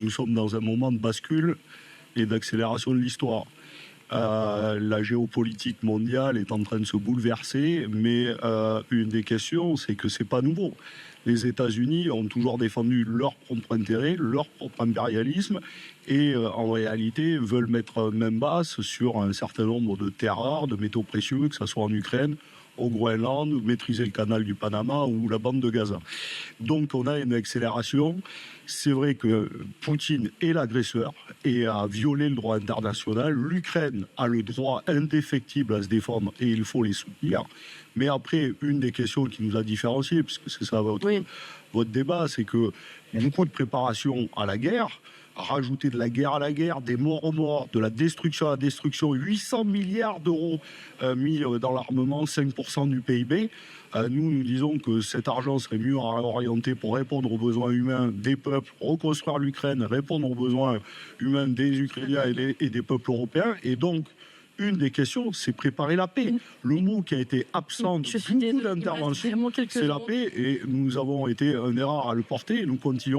Nous sommes dans un moment de bascule et d'accélération de l'histoire. La géopolitique mondiale est en train de se bouleverser, mais une des questions, c'est que c'est pas nouveau. Les États-Unis ont toujours défendu leur propre intérêt, leur propre impérialisme, et en réalité veulent mettre main basse sur un certain nombre de terres rares, de métaux précieux, que ce soit en Ukraine, au Groenland, maîtriser le canal du Panama ou la bande de Gaza. Donc on a une accélération. C'est vrai que Poutine est l'agresseur et a violé le droit international. L'Ukraine a le droit indéfectible à se défendre et il faut les soutenir. Mais après, une des questions qui nous a différenciés, puisque c'est ça votre débat, c'est que beaucoup de préparation à la guerre, rajouter de la guerre à la guerre, des morts aux morts, de la destruction à la destruction, 800 milliards d'euros mis dans l'armement, 5% du PIB. Nous disons que cet argent serait mieux orienté pour répondre aux besoins humains des peuples, reconstruire l'Ukraine, répondre aux besoins humains des Ukrainiens et des peuples européens. Et donc, une des questions, c'est préparer la paix. Le mot qui a été absent de beaucoup d'interventions, c'est la paix. Et nous avons été un erreur à le porter et nous continuons.